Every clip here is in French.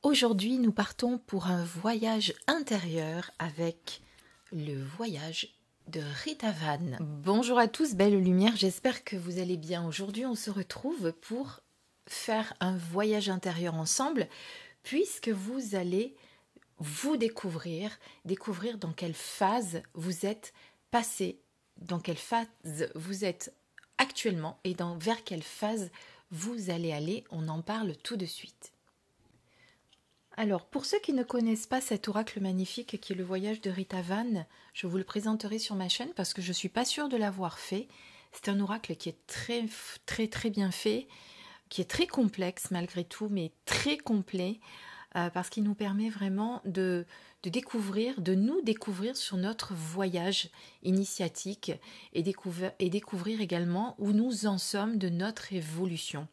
Aujourd'hui, nous partons pour un voyage intérieur avec le voyage de Rita Van. Bonjour à tous, belle lumière, j'espère que vous allez bien. Aujourd'hui, on se retrouve pour faire un voyage intérieur ensemble, puisque vous allez vous découvrir dans quelle phase vous êtes passé, dans quelle phase vous êtes actuellement et vers quelle phase vous allez aller. On en parle tout de suite. Alors, pour ceux qui ne connaissent pas cet oracle magnifique qui est le voyage de Rita Van, je vous le présenterai sur ma chaîne parce que je ne suis pas sûre de l'avoir fait. C'est un oracle qui est très bien fait, qui est très complexe malgré tout, mais très complet, parce qu'il nous permet vraiment de nous découvrir sur notre voyage initiatique et découvrir également où nous en sommes de notre évolution.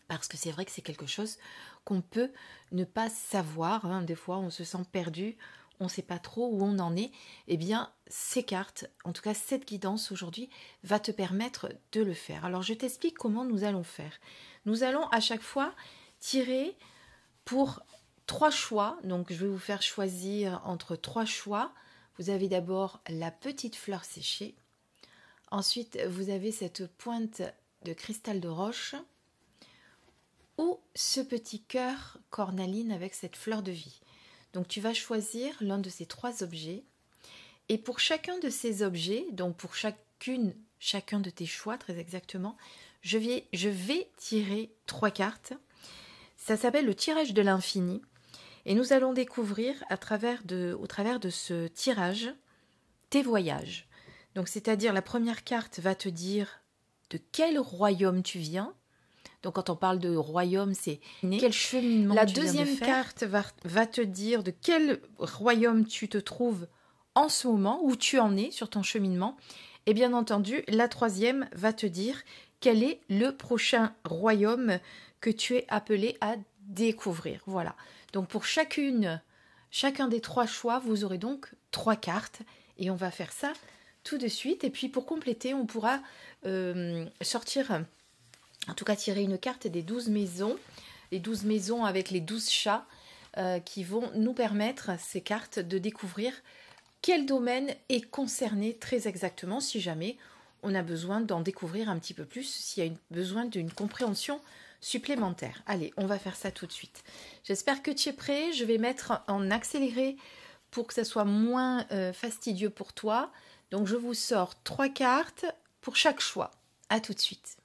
Parce que c'est vrai que c'est quelque chose qu'on peut ne pas savoir, hein. Des fois on se sent perdu, on ne sait pas trop où on en est. Eh bien ces cartes, en tout cas cette guidance aujourd'hui, va te permettre de le faire. Alors je t'explique comment nous allons faire. Nous allons à chaque fois tirer pour 3 choix, donc je vais vous faire choisir entre 3 choix. Vous avez d'abord la petite fleur séchée, ensuite vous avez cette pointe de cristal de roche, ou ce petit cœur cornaline avec cette fleur de vie. Donc tu vas choisir l'un de ces 3 objets, et pour chacun de ces objets, donc pour chacun de tes choix très exactement, je vais tirer 3 cartes. Ça s'appelle le tirage de l'infini, et nous allons découvrir au travers de ce tirage tes voyages. Donc c'est-à-dire la première carte va te dire de quel royaume tu viens. Donc quand on parle de royaume, c'est quel cheminement tu viens de faire. La deuxième carte va te dire de quel royaume tu te trouves en ce moment, où tu en es sur ton cheminement. Et bien entendu, la troisième va te dire quel est le prochain royaume que tu es appelé à découvrir. Voilà. Donc pour chacun des 3 choix, vous aurez donc 3 cartes. Et on va faire ça tout de suite. Et puis pour compléter, on pourra sortir... En tout cas, tirer une carte des 12 maisons, les 12 maisons avec les 12 chats qui vont nous permettre, ces cartes, de découvrir quel domaine est concerné très exactement, si jamais on a besoin d'en découvrir un petit peu plus, s'il y a besoin d'une compréhension supplémentaire. Allez, on va faire ça tout de suite. J'espère que tu es prêt. Je vais mettre en accéléré pour que ça soit moins fastidieux pour toi. Donc, je vous sors 3 cartes pour chaque choix. À tout de suite.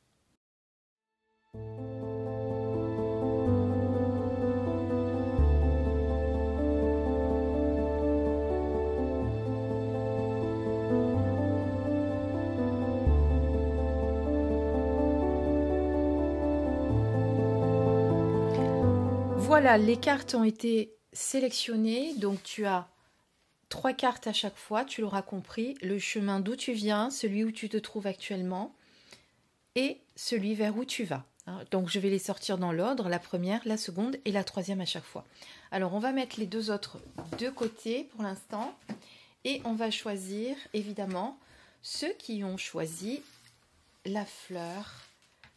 Voilà, les cartes ont été sélectionnées, donc tu as 3 cartes à chaque fois, tu l'auras compris, le chemin d'où tu viens, celui où tu te trouves actuellement et celui vers où tu vas. Donc je vais les sortir dans l'ordre, la première, la seconde et la troisième à chaque fois. Alors on va mettre les 2 autres de côté pour l'instant et on va choisir évidemment ceux qui ont choisi la fleur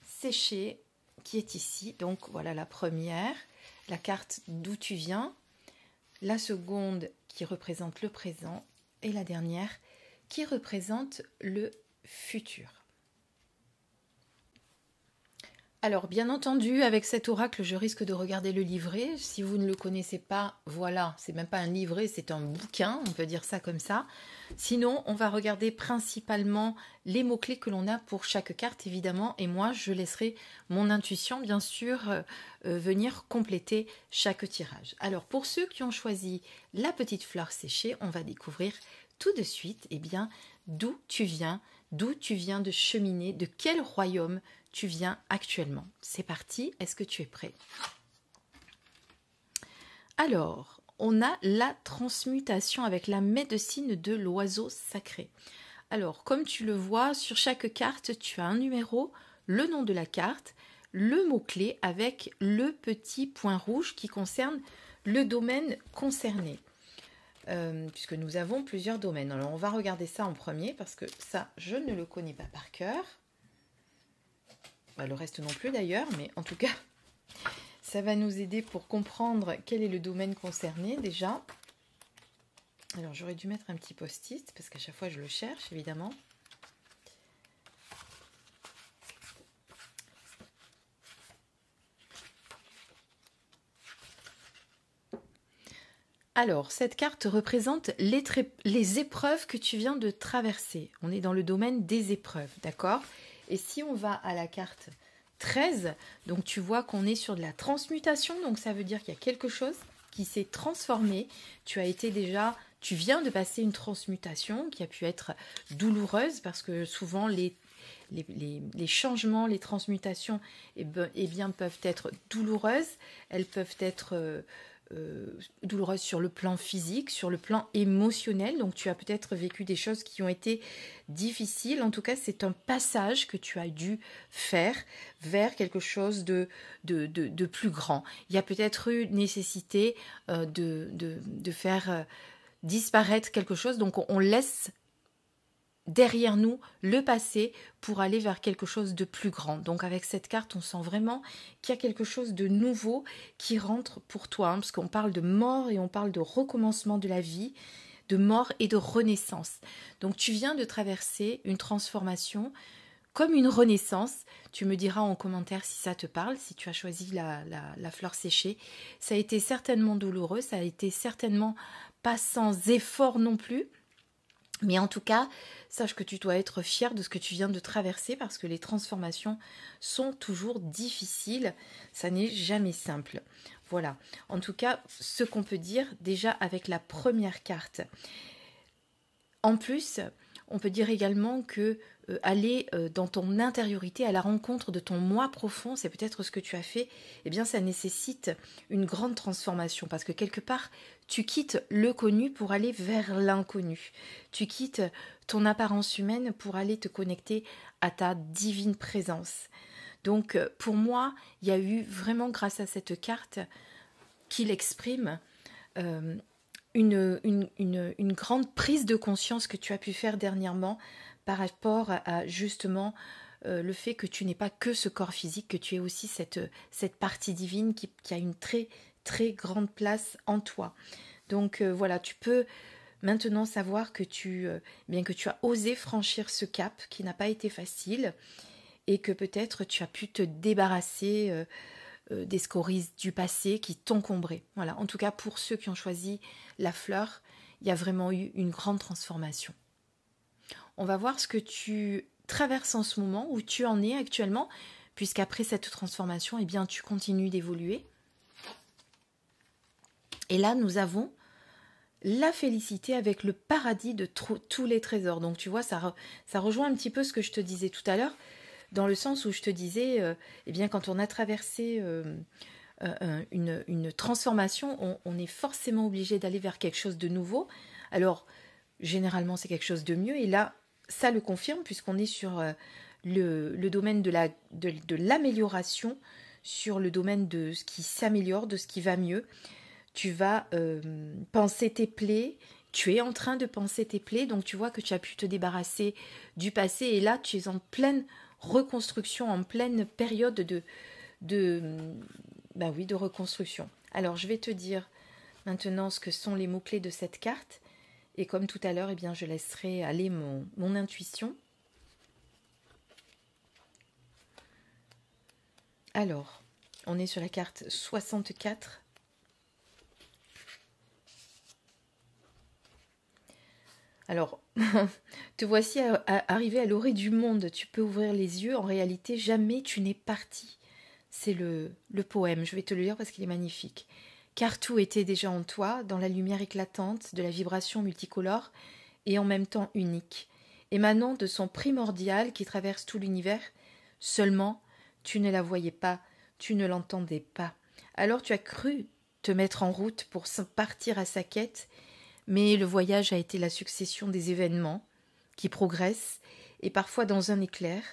séchée qui est ici. Donc voilà la première. La carte d'où tu viens, la seconde qui représente le présent et la dernière qui représente le futur. Alors bien entendu, avec cet oracle, je risque de regarder le livret. Si vous ne le connaissez pas, voilà, c'est même pas un livret, c'est un bouquin, on peut dire ça comme ça. Sinon, on va regarder principalement les mots-clés que l'on a pour chaque carte, évidemment, et moi, je laisserai mon intuition, bien sûr, venir compléter chaque tirage. Alors, pour ceux qui ont choisi la petite fleur séchée, on va découvrir tout de suite, eh bien, d'où tu viens de cheminer, de quel royaume tu viens actuellement. C'est parti, est-ce que tu es prêt? Alors, on a la transmutation avec la médecine de l'oiseau sacré. Alors, comme tu le vois, sur chaque carte, tu as un numéro, le nom de la carte, le mot-clé avec le petit point rouge qui concerne le domaine concerné. Puisque nous avons plusieurs domaines. Alors, on va regarder ça en premier parce que ça, je ne le connais pas par cœur. Le reste non plus d'ailleurs, mais en tout cas, Ça va nous aider pour comprendre quel est le domaine concerné déjà. Alors j'aurais dû mettre un petit post-it parce qu'à chaque fois je le cherche évidemment. Alors, cette carte représente les épreuves que tu viens de traverser. On est dans le domaine des épreuves, d'accord? Et si on va à la carte 13, donc tu vois qu'on est sur de la transmutation, donc ça veut dire qu'il y a quelque chose qui s'est transformé. Tu viens de passer une transmutation qui a pu être douloureuse parce que souvent les changements, les transmutations peuvent être douloureuses. Elles peuvent être douloureuse sur le plan physique, sur le plan émotionnel. Donc tu as peut-être vécu des choses qui ont été difficiles. En tout cas, c'est un passage que tu as dû faire vers quelque chose de plus grand. Il y a peut-être eu nécessité de faire disparaître quelque chose. Donc on laisse derrière nous le passé pour aller vers quelque chose de plus grand. Donc avec cette carte, on sent vraiment qu'il y a quelque chose de nouveau qui rentre pour toi, parce qu'on parle de mort et on parle de recommencement de la vie, de mort et de renaissance. Donc tu viens de traverser une transformation comme une renaissance. Tu me diras en commentaire si ça te parle, si tu as choisi la fleur séchée. Ça a été certainement douloureux, ça a été certainement pas sans effort non plus. Mais en tout cas, sache que tu dois être fier de ce que tu viens de traverser parce que les transformations sont toujours difficiles. Ça n'est jamais simple. Voilà. En tout cas, ce qu'on peut dire déjà avec la première carte. En plus, on peut dire également que aller dans ton intériorité à la rencontre de ton moi profond, c'est peut-être ce que tu as fait, eh bien ça nécessite une grande transformation parce que quelque part, tu quittes le connu pour aller vers l'inconnu. Tu quittes ton apparence humaine pour aller te connecter à ta divine présence. Donc pour moi, il y a eu vraiment grâce à cette carte qu'il exprime une grande prise de conscience que tu as pu faire dernièrement par rapport à justement le fait que tu n'es pas que ce corps physique, que tu es aussi cette partie divine qui a une très très grande place en toi. Donc voilà, tu peux maintenant savoir que bien que tu as osé franchir ce cap qui n'a pas été facile et que peut-être tu as pu te débarrasser des scories du passé qui t'encombraient. Voilà, en tout cas pour ceux qui ont choisi la fleur, il y a vraiment eu une grande transformation. On va voir ce que tu traverses en ce moment, où tu en es actuellement, puisqu'après cette transformation, eh bien, tu continues d'évoluer. Et là, nous avons la félicité avec le paradis de tous les trésors. Donc, tu vois, ça rejoint un petit peu ce que je te disais tout à l'heure, dans le sens où je te disais, eh bien, quand on a traversé une transformation, on est forcément obligé d'aller vers quelque chose de nouveau. Alors, généralement, c'est quelque chose de mieux. Et là, ça le confirme, puisqu'on est sur le domaine de l'amélioration, sur le domaine de ce qui s'améliore, de ce qui va mieux. Tu vas penser tes plaies, tu es en train de penser tes plaies, donc tu vois que tu as pu te débarrasser du passé, et là, tu es en pleine reconstruction, en pleine période de reconstruction. Alors, je vais te dire maintenant ce que sont les mots-clés de cette carte. Et comme tout à l'heure, eh bien, je laisserai aller mon intuition. Alors, on est sur la carte 64. Alors, te voici arrivé à l'orée du monde. Tu peux ouvrir les yeux. En réalité, jamais tu n'es parti. C'est le poème. Je vais te le lire parce qu'il est magnifique. Car tout était déjà en toi, dans la lumière éclatante de la vibration multicolore et en même temps unique, émanant de son primordial qui traverse tout l'univers. Seulement, tu ne la voyais pas, tu ne l'entendais pas. Alors tu as cru te mettre en route pour partir à sa quête, mais le voyage a été la succession des événements qui progressent et parfois dans un éclair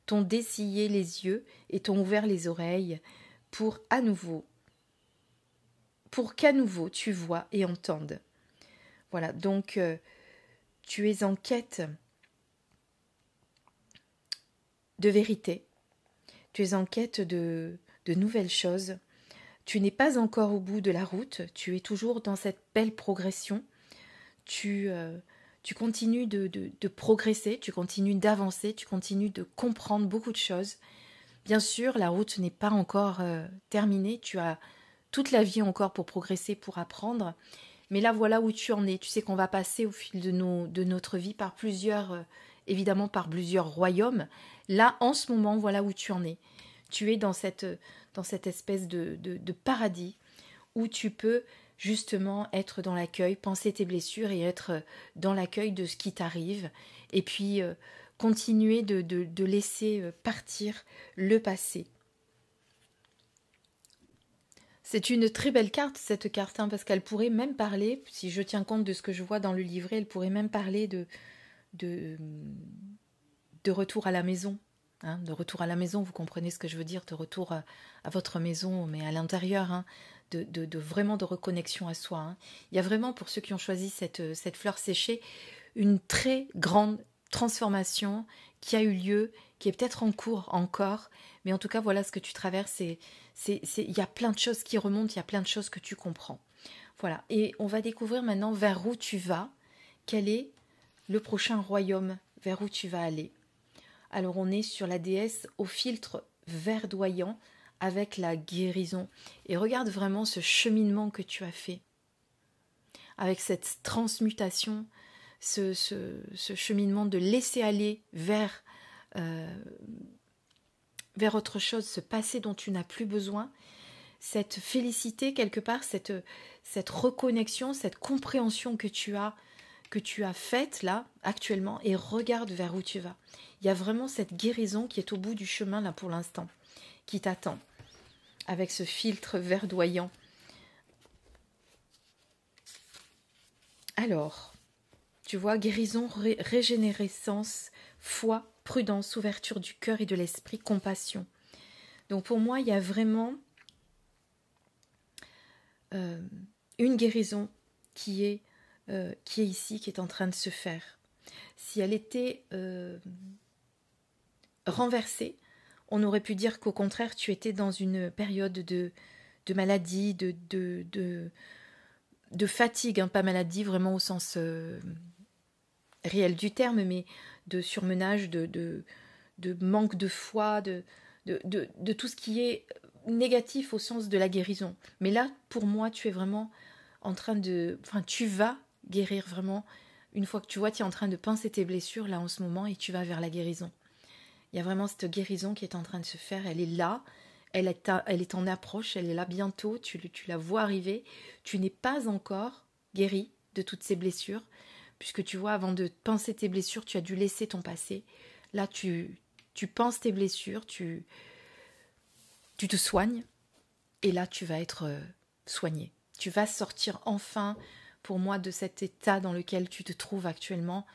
t'ont dessillé les yeux et t'ont ouvert les oreilles pour qu'à nouveau tu vois et entendes. Voilà, donc tu es en quête de vérité, tu es en quête de nouvelles choses, Tu n'es pas encore au bout de la route, tu es toujours dans cette belle progression. Tu continues de progresser, tu continues d'avancer, tu continues de comprendre beaucoup de choses. Bien sûr, la route n'est pas encore terminée, tu as toute la vie encore pour progresser, pour apprendre. Mais là, voilà où tu en es. Tu sais qu'on va passer au fil de notre vie par plusieurs, évidemment par plusieurs royaumes. Là, en ce moment, voilà où tu en es. Tu es dans cette espèce de paradis où tu peux justement être dans l'accueil, penser tes blessures et être dans l'accueil de ce qui t'arrive. Et puis, continuer de laisser partir le passé. C'est une très belle carte, cette carte, hein, parce qu'elle pourrait même parler, si je tiens compte de ce que je vois dans le livret, elle pourrait même parler de retour à la maison. Hein, de retour à la maison, vous comprenez ce que je veux dire, de retour à votre maison, mais à l'intérieur, hein, vraiment de reconnexion à soi. Hein. Il y a vraiment, pour ceux qui ont choisi cette fleur séchée, une très grande transformation qui a eu lieu, qui est peut-être en cours encore, mais en tout cas, voilà ce que tu traverses. Il y a plein de choses qui remontent, il y a plein de choses que tu comprends. Voilà, et on va découvrir maintenant vers où tu vas, quel est le prochain royaume vers où tu vas aller. Alors, on est sur la déesse au filtre verdoyant avec la guérison. Et regarde vraiment ce cheminement que tu as fait, avec cette transmutation, ce cheminement de laisser aller vers autre chose, ce passé dont tu n'as plus besoin, cette félicité quelque part, cette reconnexion, cette compréhension que tu as faite là actuellement, et regarde vers où tu vas. Il y a vraiment cette guérison qui est au bout du chemin là pour l'instant, qui t'attend, avec ce filtre verdoyant. Alors, tu vois, guérison, régénérescence, foi, prudence, ouverture du cœur et de l'esprit, compassion. Donc pour moi, il y a vraiment une guérison qui est ici, qui est en train de se faire. Si elle était renversée, on aurait pu dire qu'au contraire, tu étais dans une période de maladie, de fatigue, hein, pas maladie vraiment au sens réel du terme, mais de surmenage, de manque de foi, de tout ce qui est négatif au sens de la guérison. Mais là, pour moi, tu es vraiment en train de... Enfin, tu vas guérir vraiment. Une fois que tu vois, tu es en train de pincer tes blessures là en ce moment et tu vas vers la guérison. Il y a vraiment cette guérison qui est en train de se faire. Elle est là, elle est en approche, elle est là bientôt, tu la vois arriver. Tu n'es pas encore guéri de toutes ces blessures, puisque tu vois, avant de pincer tes blessures, tu as dû laisser ton passé. Là, tu penses tes blessures, tu te soignes, et là, tu vas être soigné. Tu vas sortir enfin, pour moi, de cet état dans lequel tu te trouves actuellement.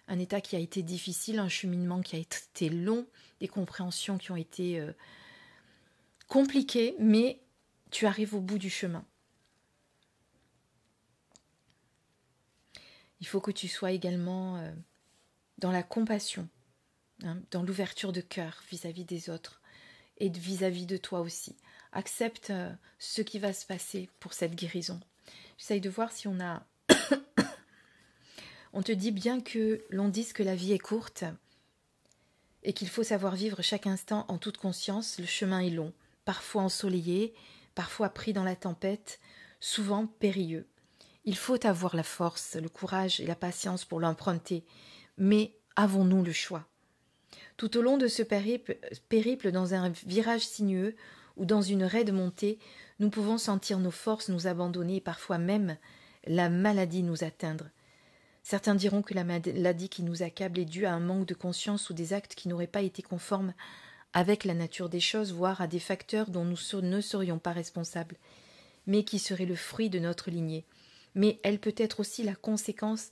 Un état qui a été difficile, un cheminement qui a été long, des compréhensions qui ont été compliquées, mais tu arrives au bout du chemin. Il faut que tu sois également dans la compassion, hein, dans l'ouverture de cœur vis-à-vis des autres et vis-à-vis de toi aussi. Accepte ce qui va se passer pour cette guérison. J'essaye de voir si on a... On te dit bien que l'on dise que la vie est courte et qu'il faut savoir vivre chaque instant en toute conscience. Le chemin est long, parfois ensoleillé, parfois pris dans la tempête, souvent périlleux. Il faut avoir la force, le courage et la patience pour l'emprunter, mais avons-nous le choix? Tout au long de ce périple dans un virage sinueux ou dans une raide montée, nous pouvons sentir nos forces nous abandonner et parfois même la maladie nous atteindre. Certains diront que la maladie qui nous accable est due à un manque de conscience ou des actes qui n'auraient pas été conformes avec la nature des choses, voire à des facteurs dont nous ne serions pas responsables, mais qui seraient le fruit de notre lignée. Mais elle peut être aussi la conséquence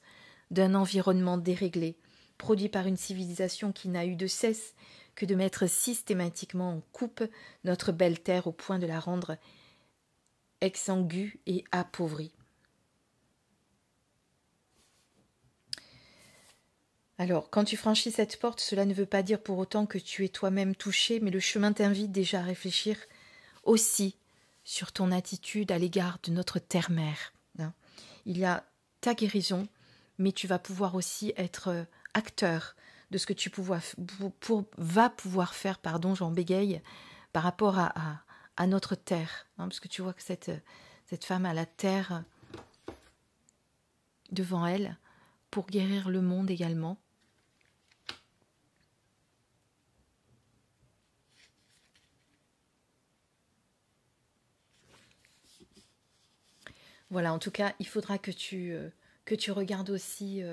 d'un environnement déréglé, produit par une civilisation qui n'a eu de cesse que de mettre systématiquement en coupe notre belle terre au point de la rendre exsangue et appauvrie. Alors, quand tu franchis cette porte, cela ne veut pas dire pour autant que tu es toi-même touché, mais le chemin t'invite déjà à réfléchir aussi sur ton attitude à l'égard de notre terre-mère. Hein. Il y a ta guérison, mais tu vas pouvoir aussi être acteur de ce que tu vas pouvoir faire, pardon, j'en bégaye, par rapport à notre terre. Hein, parce que tu vois que cette femme a la terre devant elle pour guérir le monde également. Voilà, en tout cas, il faudra que tu regardes aussi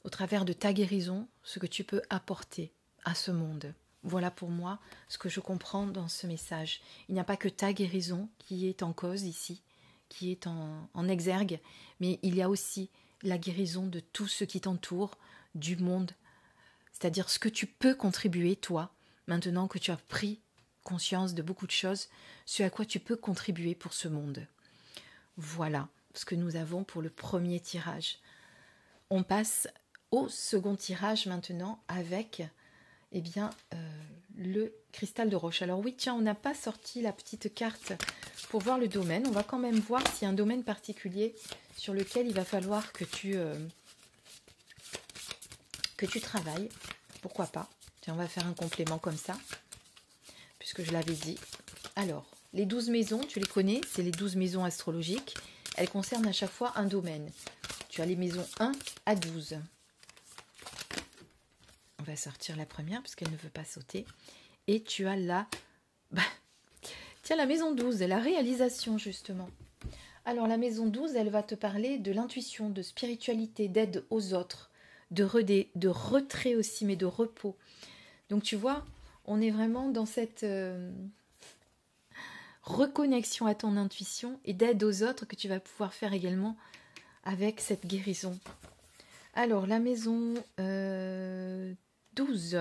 au travers de ta guérison ce que tu peux apporter à ce monde. Voilà pour moi ce que je comprends dans ce message. Il n'y a pas que ta guérison qui est en cause ici, qui est en exergue, mais il y a aussi la guérison de tout ce qui t'entoure, du monde. C'est-à-dire ce que tu peux contribuer, toi, maintenant que tu as pris conscience de beaucoup de choses, ce à quoi tu peux contribuer pour ce monde. Voilà ce que nous avons pour le premier tirage. On passe au second tirage maintenant avec le cristal de roche. Alors oui, tiens, on n'a pas sorti la petite carte pour voir le domaine. On va quand même voir s'il y a un domaine particulier sur lequel il va falloir que tu travailles. Pourquoi pas? Tiens, on va faire un complément comme ça, puisque je l'avais dit. Alors, les 12 maisons, tu les connais, c'est les 12 maisons astrologiques. Elles concernent à chaque fois un domaine. Tu as les maisons 1 à 12. On va sortir la première parce qu'elle ne veut pas sauter. Et tu as la maison 12, la réalisation justement. Alors la maison 12, elle va te parler de l'intuition, de spiritualité, d'aide aux autres, de retrait aussi, mais de repos. Donc tu vois, on est vraiment dans cette reconnexion à ton intuition et d'aide aux autres que tu vas pouvoir faire également avec cette guérison. Alors la maison 12.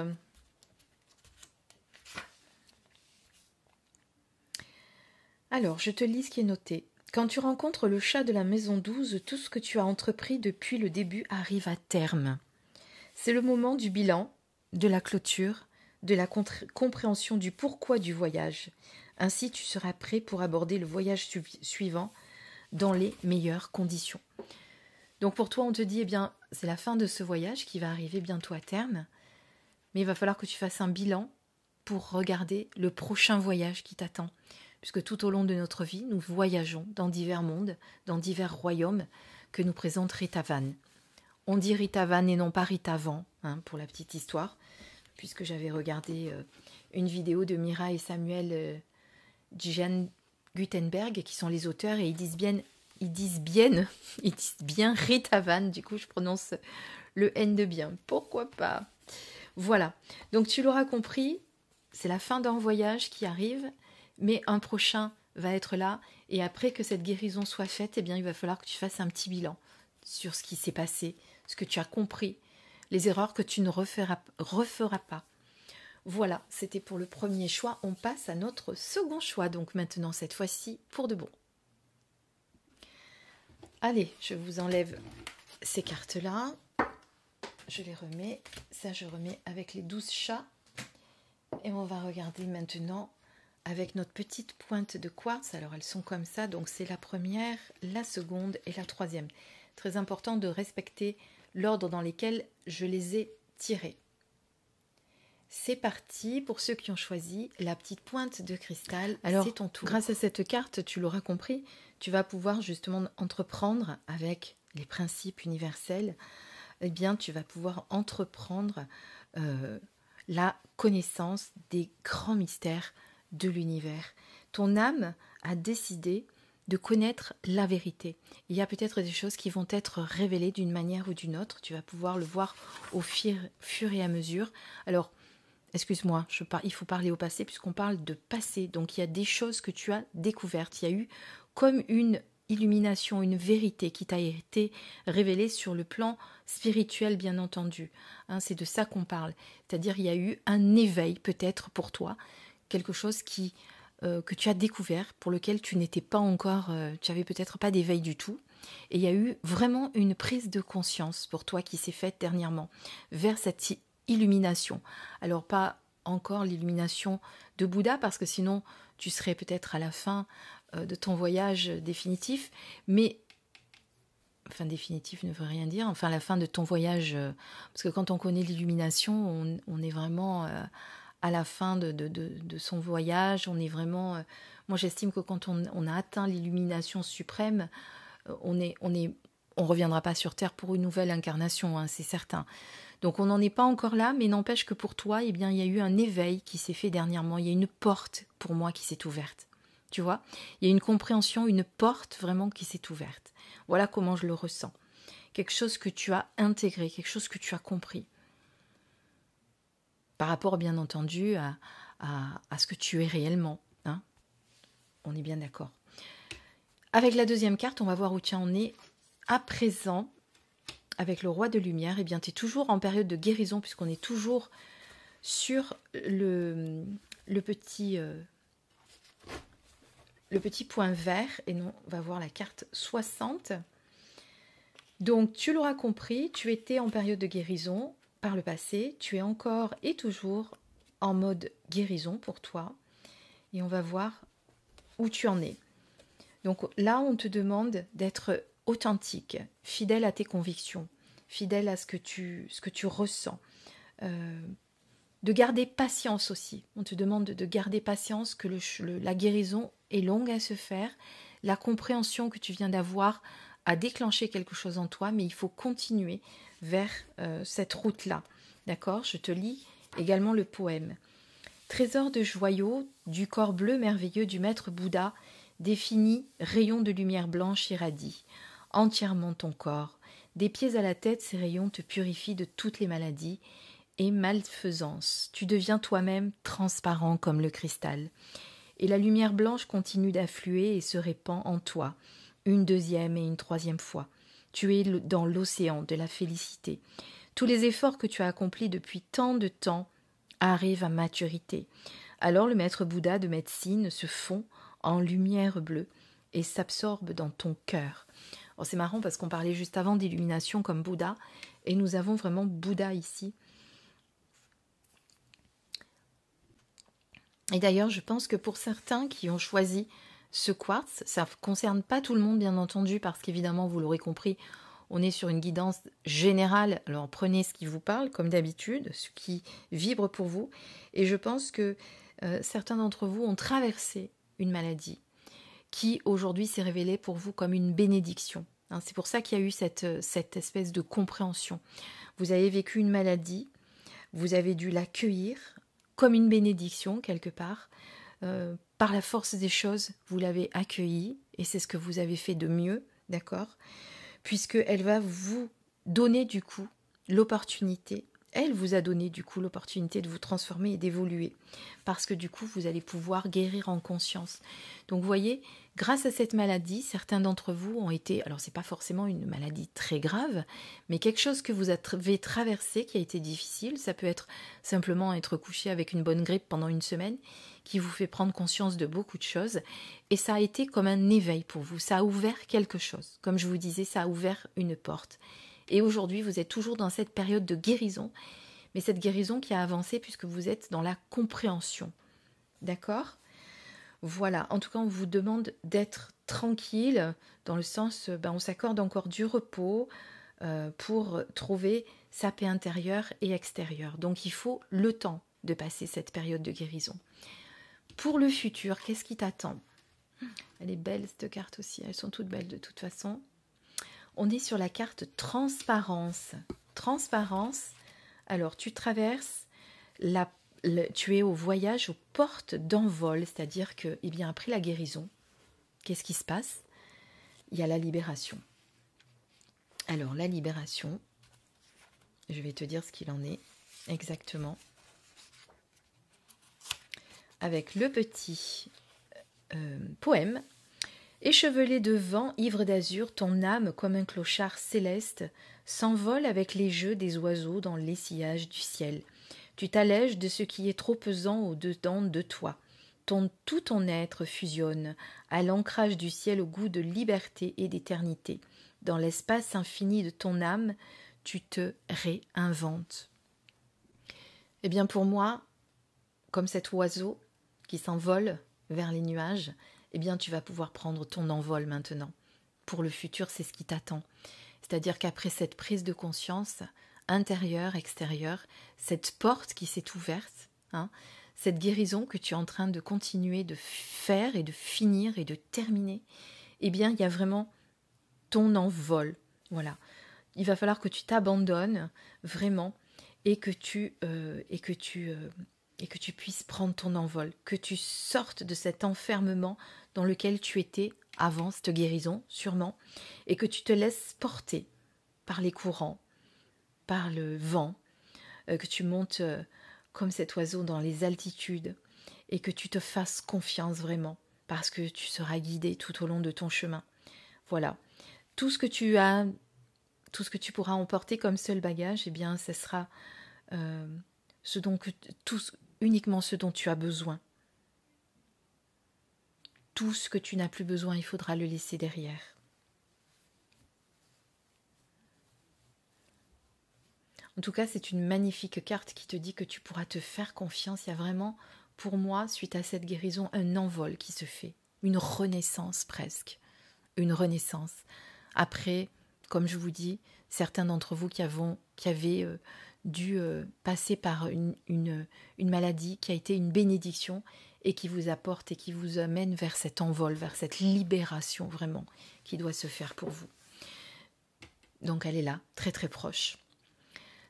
Alors, je te lis ce qui est noté. Quand tu rencontres le chat de la maison 12, tout ce que tu as entrepris depuis le début arrive à terme. C'est le moment du bilan, de la clôture, de la compréhension du pourquoi du voyage. Ainsi, tu seras prêt pour aborder le voyage suivant dans les meilleures conditions. Donc pour toi, on te dit, c'est la fin de ce voyage qui va arriver bientôt à terme. Mais il va falloir que tu fasses un bilan pour regarder le prochain voyage qui t'attend. Puisque tout au long de notre vie, nous voyageons dans divers mondes, dans divers royaumes que nous présente Ritavan. On dit Ritavan et non pas Ritavan, pour la petite histoire, puisque j'avais regardé une vidéo de Mira et Samuel Jan Gutenberg, qui sont les auteurs, et ils disent bien Ritavan, du coup je prononce le N de bien. Pourquoi pas? Voilà, donc tu l'auras compris, c'est la fin d'un voyage qui arrive, mais un prochain va être là, et après que cette guérison soit faite, il va falloir que tu fasses un petit bilan sur ce qui s'est passé, ce que tu as compris, les erreurs que tu ne referas pas. Voilà, c'était pour le premier choix. On passe à notre second choix, donc maintenant cette fois-ci pour de bon. Allez, je vous enlève ces cartes-là. Je les remets. Ça, je remets avec les 12 chats. Et on va regarder maintenant avec notre petite pointe de quartz. Alors, elles sont comme ça. Donc, c'est la première, la seconde et la troisième. Très important de respecter l'ordre dans lequel je les ai tirées. C'est parti pour ceux qui ont choisi la petite pointe de cristal. Alors, c'est ton tour. Grâce à cette carte, tu l'auras compris, tu vas pouvoir justement entreprendre avec les principes universels. Tu vas pouvoir entreprendre la connaissance des grands mystères de l'univers. Ton âme a décidé de connaître la vérité. Il y a peut-être des choses qui vont être révélées d'une manière ou d'une autre. Tu vas pouvoir le voir au fur et à mesure. Alors, excuse-moi, il faut parler au passé puisqu'on parle de passé. Donc, il y a des choses que tu as découvertes. Il y a eu comme une illumination, une vérité qui t'a été révélée sur le plan spirituel, bien entendu. C'est de ça qu'on parle. C'est-à-dire, il y a eu un éveil peut-être pour toi, quelque chose que tu as découvert, pour lequel tu n'étais pas encore, tu n'avais peut-être pas d'éveil du tout. Et il y a eu vraiment une prise de conscience pour toi qui s'est faite dernièrement vers cette illumination. Alors pas encore l'illumination de Bouddha, parce que sinon tu serais peut-être à la fin de ton voyage définitif, mais enfin définitif ne veut rien dire, enfin la fin de ton voyage, parce que quand on connaît l'illumination, on est vraiment à la fin de son voyage, on est vraiment, moi j'estime que quand on a atteint l'illumination suprême, on reviendra pas sur Terre pour une nouvelle incarnation, hein, c'est certain. Donc on n'en est pas encore là, mais n'empêche que pour toi, eh bien, il y a eu un éveil qui s'est fait dernièrement, il y a une porte pour moi qui s'est ouverte. Tu vois, il y a une compréhension, une porte vraiment qui s'est ouverte. Voilà comment je le ressens. Quelque chose que tu as intégré, quelque chose que tu as compris. Par rapport, bien entendu, à ce que tu es réellement. Hein, on est bien d'accord. Avec la deuxième carte, on va voir où tu en es à présent. Avec le roi de lumière, eh bien, tu es toujours en période de guérison, puisqu'on est toujours sur le petit point vert, et non, on va voir la carte 60. Donc, tu l'auras compris, tu étais en période de guérison par le passé, tu es encore et toujours en mode guérison pour toi, et on va voir où tu en es. Donc là, on te demande d'être authentique, fidèle à tes convictions, fidèle à ce que tu ressens, de garder patience aussi. On te demande de garder patience, que la guérison est longue à se faire, la compréhension que tu viens d'avoir a déclenché quelque chose en toi, mais il faut continuer vers cette route-là. D'accord ? Je te lis également le poème. Trésor de joyaux, du corps bleu merveilleux du maître Bouddha, défini rayon de lumière blanche irradie entièrement ton corps. Des pieds à la tête, ces rayons te purifient de toutes les maladies et malfaisances. Tu deviens toi-même transparent comme le cristal. Et la lumière blanche continue d'affluer et se répand en toi, une deuxième et une troisième fois. Tu es dans l'océan de la félicité. Tous les efforts que tu as accomplis depuis tant de temps arrivent à maturité. Alors le maître Bouddha de médecine se fond en lumière bleue et s'absorbe dans ton cœur. Alors c'est marrant parce qu'on parlait juste avant d'illumination comme Bouddha, et nous avons vraiment Bouddha ici. Et d'ailleurs, je pense que pour certains qui ont choisi ce quartz, ça ne concerne pas tout le monde bien entendu, parce qu'évidemment, vous l'aurez compris, on est sur une guidance générale. Alors prenez ce qui vous parle, comme d'habitude, ce qui vibre pour vous. Et je pense que certains d'entre vous ont traversé une maladie qui aujourd'hui s'est révélée pour vous comme une bénédiction. Hein, c'est pour ça qu'il y a eu cette espèce de compréhension. Vous avez vécu une maladie, vous avez dû l'accueillir comme une bénédiction quelque part. Par la force des choses, vous l'avez accueillie et c'est ce que vous avez fait de mieux, d'accord ? Puisqu'elle va vous donner du coup l'opportunité. Elle vous a donné du coup l'opportunité de vous transformer et d'évoluer, parce que du coup vous allez pouvoir guérir en conscience. Donc vous voyez, grâce à cette maladie, certains d'entre vous ont été, alors c'est pas forcément une maladie très grave, mais quelque chose que vous avez traversé qui a été difficile. Ça peut être simplement être couché avec une bonne grippe pendant une semaine, qui vous fait prendre conscience de beaucoup de choses, et ça a été comme un éveil pour vous, ça a ouvert quelque chose. Comme je vous disais, ça a ouvert une porte. Et aujourd'hui, vous êtes toujours dans cette période de guérison, mais cette guérison qui a avancé puisque vous êtes dans la compréhension. D'accord ? Voilà, en tout cas, on vous demande d'être tranquille, dans le sens, on s'accorde encore du repos pour trouver sa paix intérieure et extérieure. Donc, il faut le temps de passer cette période de guérison. Pour le futur, qu'est-ce qui t'attend ? Elle est belle, cette carte aussi, elles sont toutes belles de toute façon. On est sur la carte transparence. Transparence, alors tu traverses, tu es au voyage aux portes d'envol, c'est-à-dire que, eh bien, après la guérison, qu'est-ce qui se passe ? Il y a la libération. Alors, la libération, je vais te dire ce qu'il en est exactement. Avec le petit poème. Échevelé de vent, ivre d'azur, ton âme, comme un clochard céleste, s'envole avec les jeux des oiseaux dans l'essillage du ciel. Tu t'allèges de ce qui est trop pesant au-dedans de toi. Tout ton être fusionne à l'ancrage du ciel au goût de liberté et d'éternité. Dans l'espace infini de ton âme, tu te réinventes. Eh bien pour moi, comme cet oiseau qui s'envole vers les nuages, eh bien tu vas pouvoir prendre ton envol maintenant. Pour le futur, c'est ce qui t'attend. C'est-à-dire qu'après cette prise de conscience, intérieure, extérieure, cette porte qui s'est ouverte, cette guérison que tu es en train de continuer de faire et de finir et de terminer, eh bien, il y a vraiment ton envol. Voilà. Il va falloir que tu t'abandonnes vraiment et que tu puisses prendre ton envol, que tu sortes de cet enfermement dans lequel tu étais avant cette guérison, sûrement, et que tu te laisses porter par les courants, par le vent, que tu montes comme cet oiseau dans les altitudes et que tu te fasses confiance vraiment parce que tu seras guidé tout au long de ton chemin. Voilà. Tout ce que tu pourras emporter comme seul bagage, eh bien, ce sera uniquement ce dont tu as besoin. Tout ce que tu n'as plus besoin, il faudra le laisser derrière. En tout cas, c'est une magnifique carte qui te dit que tu pourras te faire confiance. Il y a vraiment, pour moi, suite à cette guérison, un envol qui se fait. Une renaissance presque. Une renaissance. Après, comme je vous dis, certains d'entre vous qui avaient dû passer par une maladie qui a été une bénédiction et qui vous apporte et qui vous amène vers cet envol, vers cette libération vraiment qui doit se faire pour vous. Donc elle est là, très très proche.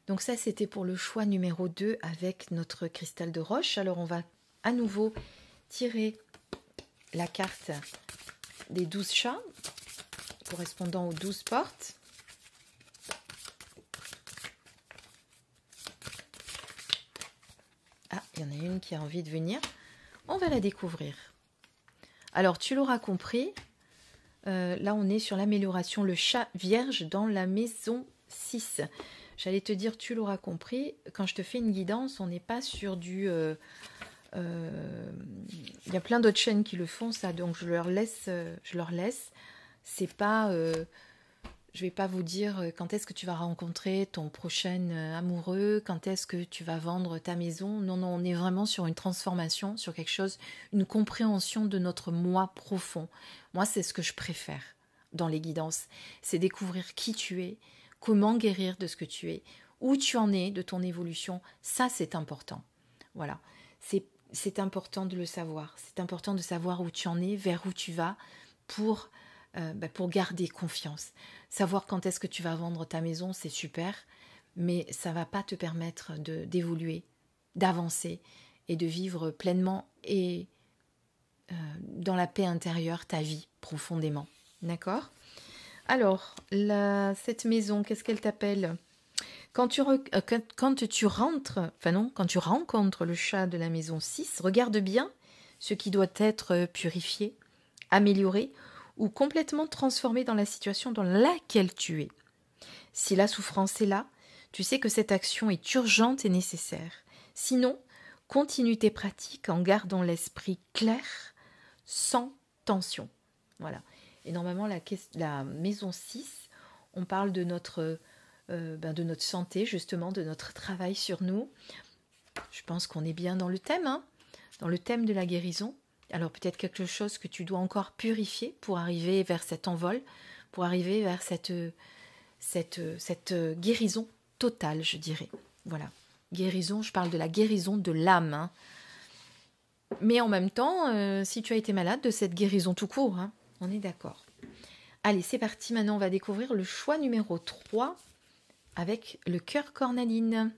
Donc ça, c'était pour le choix numéro 2 avec notre cristal de roche. Alors, on va à nouveau tirer la carte des 12 chats, correspondant aux 12 portes. Ah, il y en a une qui a envie de venir. On va la découvrir. Alors, tu l'auras compris, là, on est sur l'amélioration, le chat vierge dans la maison 6. J'allais te dire, tu l'auras compris, quand je te fais une guidance, on n'est pas sur du... Il y a plein d'autres chaînes qui le font, ça, donc je leur laisse. C'est pas... je vais pas vous dire quand est-ce que tu vas rencontrer ton prochain amoureux, quand est-ce que tu vas vendre ta maison. Non, on est vraiment sur une transformation, sur quelque chose, une compréhension de notre moi profond. Moi, c'est ce que je préfère dans les guidances, c'est découvrir qui tu es, comment guérir de ce que tu es, où tu en es de ton évolution. Ça, c'est important. Voilà, c'est important de le savoir. C'est important de savoir où tu en es, vers où tu vas, pour garder confiance. Savoir quand est-ce que tu vas vendre ta maison, c'est super, mais ça ne va pas te permettre d'évoluer, d'avancer et de vivre pleinement et dans la paix intérieure ta vie profondément. D'accord ? Alors, cette maison, qu'est-ce qu'elle t'appelle ? Quand tu rencontres le chat de la maison 6, regarde bien ce qui doit être purifié, amélioré ou complètement transformé dans la situation dans laquelle tu es. Si la souffrance est là, tu sais que cette action est urgente et nécessaire. Sinon, continue tes pratiques en gardant l'esprit clair, sans tension. Voilà. Et normalement, la maison 6, on parle de notre santé, justement, de notre travail sur nous. Je pense qu'on est bien dans le thème, dans le thème de la guérison. Alors peut-être quelque chose que tu dois encore purifier pour arriver vers cet envol, pour arriver vers cette guérison totale, je dirais. Voilà. Guérison, je parle de la guérison de l'âme. Mais en même temps, si tu as été malade, de cette guérison tout court, on est d'accord. Allez, c'est parti. Maintenant, on va découvrir le choix numéro 3 avec le cœur cornaline.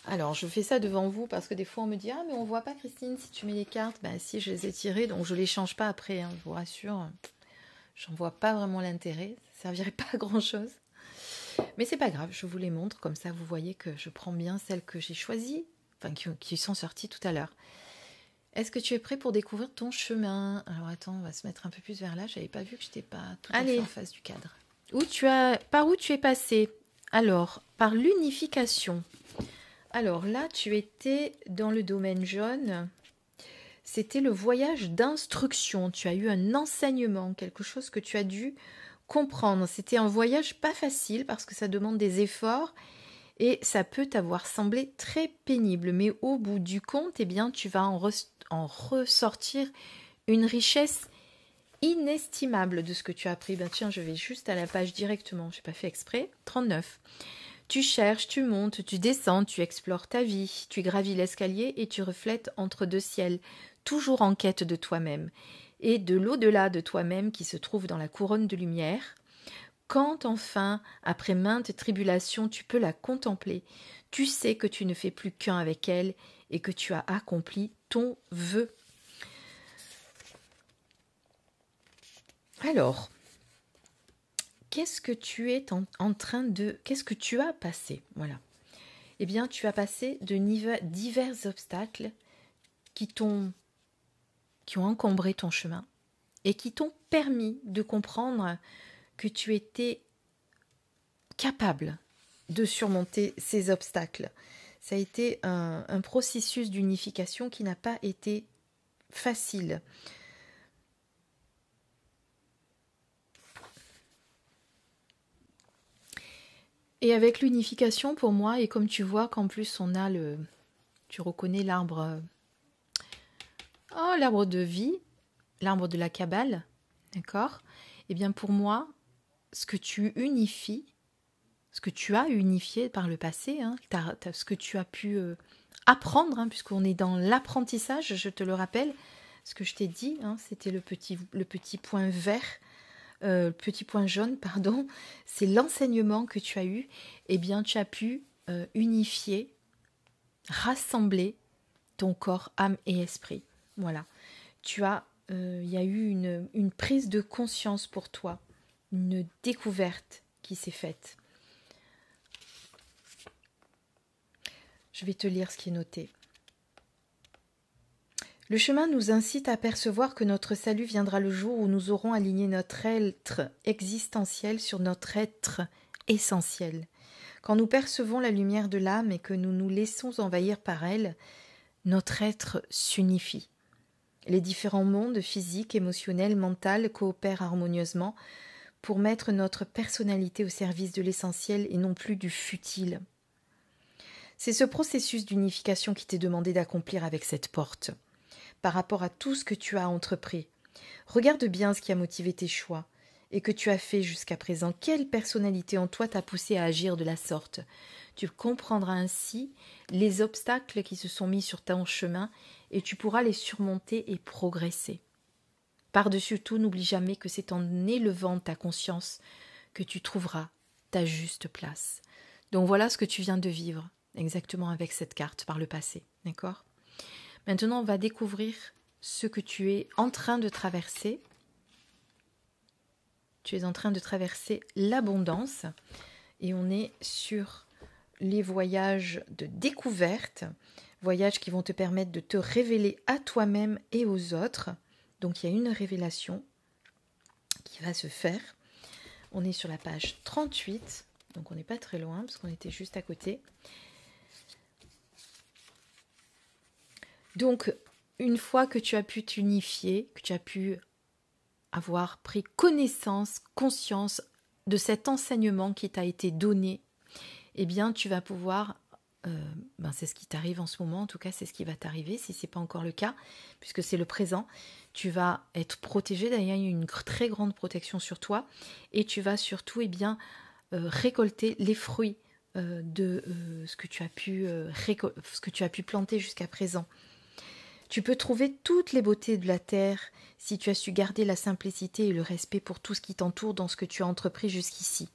Alors, je fais ça devant vous parce que des fois, on me dit « Ah, mais on ne voit pas, Christine, si tu mets les cartes. » Ben si, je les ai tirées, donc je ne les change pas après, je vous rassure. J'en vois pas vraiment l'intérêt. Ça ne servirait pas à grand-chose. Mais c'est pas grave, je vous les montre. Comme ça, vous voyez que je prends bien celles que j'ai choisies, enfin, qui sont sorties tout à l'heure. Est-ce que tu es prêt pour découvrir ton chemin ? Alors attends, on va se mettre un peu plus vers là. Je n'avais pas vu que je n'étais pas tout à fait en face du cadre. Par où tu es passé ? Alors, par l'unification. Alors là, tu étais dans le domaine jaune. C'était le voyage d'instruction. Tu as eu un enseignement, quelque chose que tu as dû comprendre. C'était un voyage pas facile parce que ça demande des efforts Et ça peut t'avoir semblé très pénible, mais au bout du compte, eh bien, tu vas en ressortir une richesse inestimable de ce que tu as appris. Ben tiens, je vais juste à la page directement, je n'ai pas fait exprès. 39. Tu cherches, tu montes, tu descends, tu explores ta vie, tu gravis l'escalier et tu reflètes entre deux ciels, toujours en quête de toi-même et de l'au-delà de toi-même qui se trouve dans la couronne de lumière. Quand enfin, après maintes tribulations, tu peux la contempler, tu sais que tu ne fais plus qu'un avec elle et que tu as accompli ton vœu. Alors, qu'est-ce que tu es en train de... Qu'est-ce que tu as passé? Voilà. Eh bien, tu as passé de divers obstacles qui ont encombré ton chemin et qui t'ont permis de comprendre que tu étais capable de surmonter ces obstacles. Ça a été un processus d'unification qui n'a pas été facile. Et avec l'unification, pour moi, et comme tu vois qu'en plus on a tu reconnais l'arbre, l'arbre de vie, l'arbre de la Kabbale, d'accord? Eh bien pour moi, ce que tu unifies, ce que tu as unifié par le passé, hein, ce que tu as pu apprendre, hein, puisqu'on est dans l'apprentissage, je te le rappelle, ce que je t'ai dit, hein, c'était le petit point vert, petit point jaune, pardon, c'est l'enseignement que tu as eu. Eh bien, tu as pu unifier, rassembler ton corps, âme et esprit. Voilà. Il y a eu une prise de conscience pour toi, une découverte qui s'est faite. Je vais te lire ce qui est noté. Le chemin nous incite à percevoir que notre salut viendra le jour où nous aurons aligné notre être existentiel sur notre être essentiel. Quand nous percevons la lumière de l'âme et que nous nous laissons envahir par elle, notre être s'unifie. Les différents mondes physiques, émotionnels, mentaux coopèrent harmonieusement pour mettre notre personnalité au service de l'essentiel et non plus du futile. C'est ce processus d'unification qui t'est demandé d'accomplir avec cette porte. Par rapport à tout ce que tu as entrepris. Regarde bien ce qui a motivé tes choix et que tu as fait jusqu'à présent. Quelle personnalité en toi t'a poussé à agir de la sorte? Tu comprendras ainsi les obstacles qui se sont mis sur ton chemin et tu pourras les surmonter et progresser. Par-dessus tout, n'oublie jamais que c'est en élevant ta conscience que tu trouveras ta juste place. Donc voilà ce que tu viens de vivre exactement avec cette carte par le passé, d'accord ? Maintenant, on va découvrir ce que tu es en train de traverser. Tu es en train de traverser l'abondance et on est sur les voyages de découverte, voyages qui vont te permettre de te révéler à toi-même et aux autres. Donc, il y a une révélation qui va se faire. On est sur la page 38, donc on n'est pas très loin parce qu'on était juste à côté. Donc, une fois que tu as pu t'unifier, que tu as pu avoir pris connaissance, conscience de cet enseignement qui t'a été donné, eh bien, tu vas pouvoir, c'est ce qui t'arrive en ce moment, en tout cas, c'est ce qui va t'arriver, si ce n'est pas encore le cas, puisque c'est le présent, tu vas être protégé, d'ailleurs, il y a une très grande protection sur toi, et tu vas surtout, récolter les fruits de ce que tu as pu planter jusqu'à présent. Tu peux trouver toutes les beautés de la terre si tu as su garder la simplicité et le respect pour tout ce qui t'entoure dans ce que tu as entrepris jusqu'ici.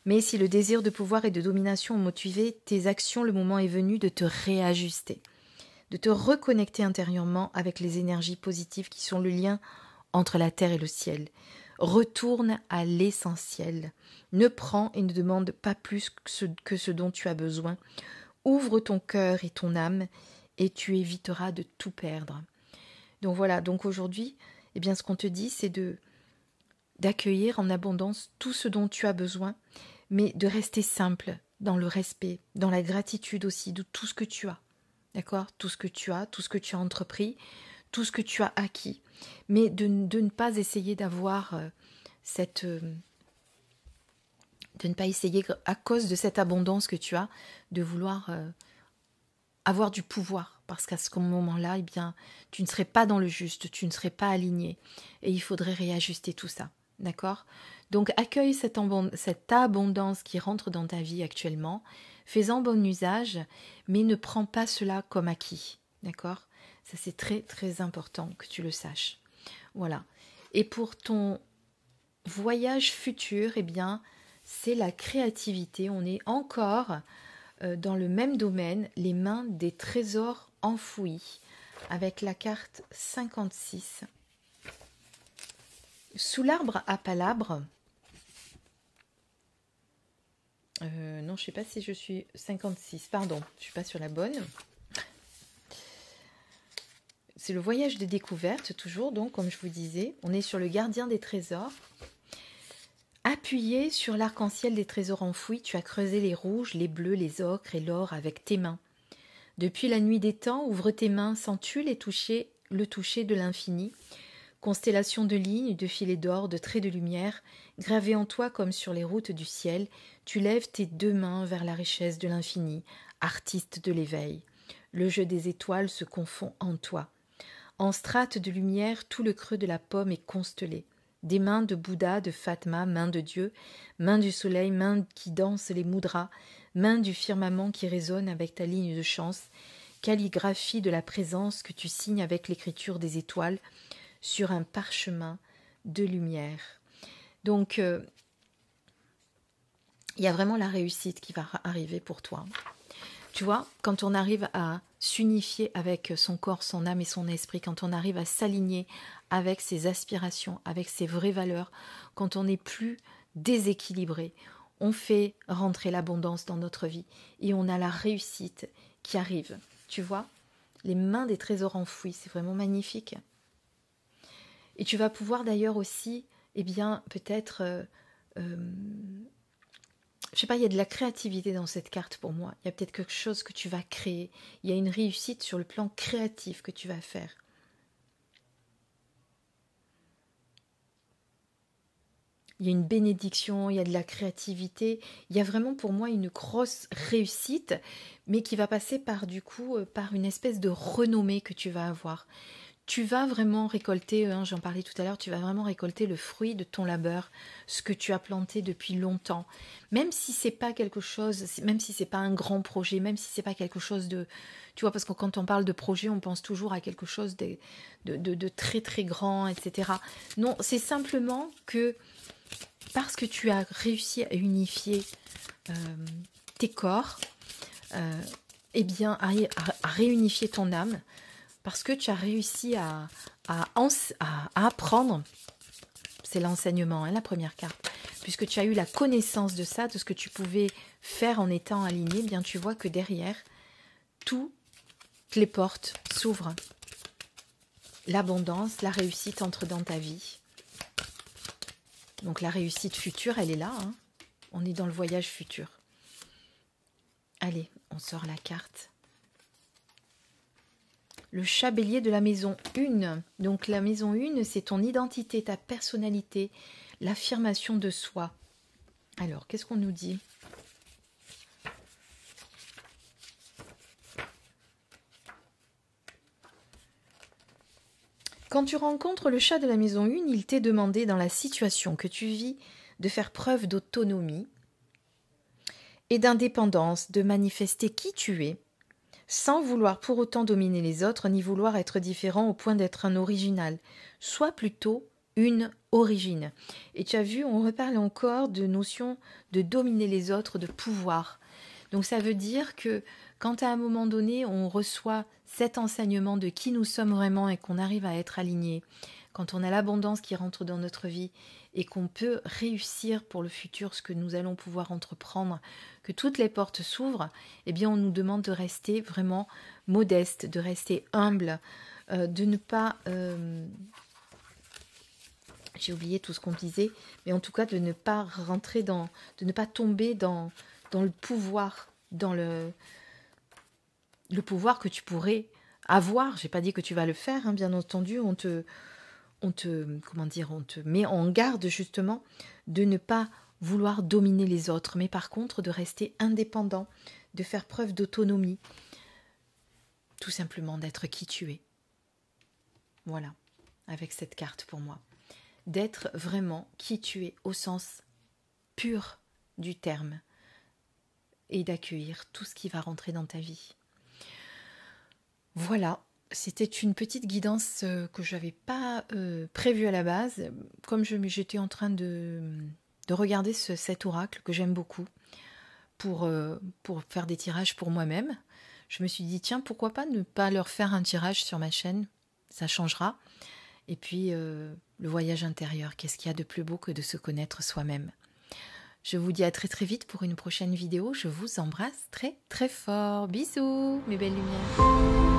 Mais si le désir de pouvoir et de domination ont motivé tes actions, le moment est venu de te réajuster, de te reconnecter intérieurement avec les énergies positives qui sont le lien entre la terre et le ciel. Retourne à l'essentiel. Ne prends et ne demande pas plus que ce dont tu as besoin. Ouvre ton cœur et ton âme et tu éviteras de tout perdre. Donc voilà, donc aujourd'hui, ce qu'on te dit, c'est d'accueillir en abondance tout ce dont tu as besoin, mais de rester simple dans le respect, dans la gratitude aussi de tout ce que tu as. D'accord ? Tout ce que tu as entrepris, tout ce que tu as acquis. Mais de ne pas essayer d'avoir de ne pas essayer, à cause de cette abondance que tu as, de vouloir avoir du pouvoir. Parce qu'à ce moment-là, eh bien, tu ne serais pas dans le juste, tu ne serais pas aligné. Et il faudrait réajuster tout ça. D'accord? Donc, accueille cette abondance qui rentre dans ta vie actuellement. Fais-en bon usage, mais ne prends pas cela comme acquis. D'accord? Ça, c'est très, très important que tu le saches. Voilà. Et pour ton voyage futur, eh bien, c'est la créativité. On est encore dans le même domaine, les mains des trésors enfouis, avec la carte 56. Sous l'arbre à palabres, non, je ne sais pas si je suis 56, pardon, je ne suis pas sur la bonne. C'est le voyage de découverte, toujours, donc, comme je vous disais, on est sur le gardien des trésors. Appuyé sur l'arc-en-ciel des trésors enfouis, tu as creusé les rouges, les bleus, les ocres et l'or avec tes mains. Depuis la nuit des temps, ouvre tes mains, sens-tu le toucher de l'infini? Constellation de lignes, de filets d'or, de traits de lumière, gravés en toi comme sur les routes du ciel, tu lèves tes deux mains vers la richesse de l'infini, artiste de l'éveil. Le jeu des étoiles se confond en toi. En strates de lumière, tout le creux de la pomme est constellé. Des mains de Bouddha, de Fatma, mains de Dieu, mains du soleil, mains qui dansent les mudras, mains du firmament qui résonnent avec ta ligne de chance, calligraphie de la présence que tu signes avec l'écriture des étoiles sur un parchemin de lumière. Donc, il y a vraiment la réussite qui va arriver pour toi. Tu vois, quand on arrive à s'unifier avec son corps, son âme et son esprit, quand on arrive à s'aligner avec ses aspirations, avec ses vraies valeurs, quand on n'est plus déséquilibré, on fait rentrer l'abondance dans notre vie et on a la réussite qui arrive. Tu vois, les mains des trésors enfouis, c'est vraiment magnifique. Et tu vas pouvoir d'ailleurs aussi, eh bien, peut-être... je sais pas, il y a de la créativité dans cette carte pour moi. Il y a peut-être quelque chose que tu vas créer. Il y a une réussite sur le plan créatif que tu vas faire. Il y a une bénédiction, il y a de la créativité. Il y a vraiment pour moi une grosse réussite, mais qui va passer par du coup, par une espèce de renommée que tu vas avoir. Tu vas vraiment récolter, j'en parlais tout à l'heure, tu vas vraiment récolter le fruit de ton labeur, ce que tu as planté depuis longtemps. Même si c'est pas quelque chose, même si c'est pas un grand projet, même si c'est pas quelque chose de... Tu vois, parce que quand on parle de projet, on pense toujours à quelque chose de très très grand, etc. Non, c'est simplement que parce que tu as réussi à unifier tes corps, eh bien, à réunifier ton âme, parce que tu as réussi à apprendre, c'est l'enseignement, hein, la première carte, puisque tu as eu la connaissance de ça, de ce que tu pouvais faire en étant aligné, eh bien tu vois que derrière, toutes les portes s'ouvrent. L'abondance, la réussite entre dans ta vie. Donc la réussite future, elle est là, hein. On est dans le voyage futur. Allez, on sort la carte. Le chat bélier de la maison 1. Donc la maison 1, c'est ton identité, ta personnalité, l'affirmation de soi. Alors, qu'est-ce qu'on nous dit ? Quand tu rencontres le chat de la maison 1, il t'est demandé dans la situation que tu vis de faire preuve d'autonomie et d'indépendance, de manifester qui tu es, sans vouloir pour autant dominer les autres, ni vouloir être différent au point d'être un original. Sois plutôt une origine. Et tu as vu, on reparle encore de notion de dominer les autres, de pouvoir. Donc ça veut dire que quand à un moment donné, on reçoit cet enseignement de qui nous sommes vraiment et qu'on arrive à être aligné, quand on a l'abondance qui rentre dans notre vie et qu'on peut réussir pour le futur ce que nous allons pouvoir entreprendre, que toutes les portes s'ouvrent, eh bien on nous demande de rester vraiment modeste, de rester humble, de ne pas... j'ai oublié tout ce qu'on disait, mais en tout cas de ne pas rentrer dans... de ne pas tomber dans le pouvoir, dans le pouvoir que tu pourrais avoir. J'ai pas dit que tu vas le faire, hein, bien entendu, on te met en garde justement de ne pas vouloir dominer les autres, mais par contre de rester indépendant, de faire preuve d'autonomie, tout simplement d'être qui tu es. Voilà, avec cette carte pour moi. D'être vraiment qui tu es au sens pur du terme et d'accueillir tout ce qui va rentrer dans ta vie. Voilà, c'était une petite guidance que je n'avais pas prévue à la base. Comme j'étais en train de regarder cet oracle que j'aime beaucoup pour faire des tirages pour moi-même, je me suis dit, tiens, pourquoi pas ne pas leur faire un tirage sur ma chaîne, ça changera. Et puis, le voyage intérieur, qu'est-ce qu'il y a de plus beau que de se connaître soi-même? Je vous dis à très très vite pour une prochaine vidéo. Je vous embrasse très très fort. Bisous, mes belles lumières.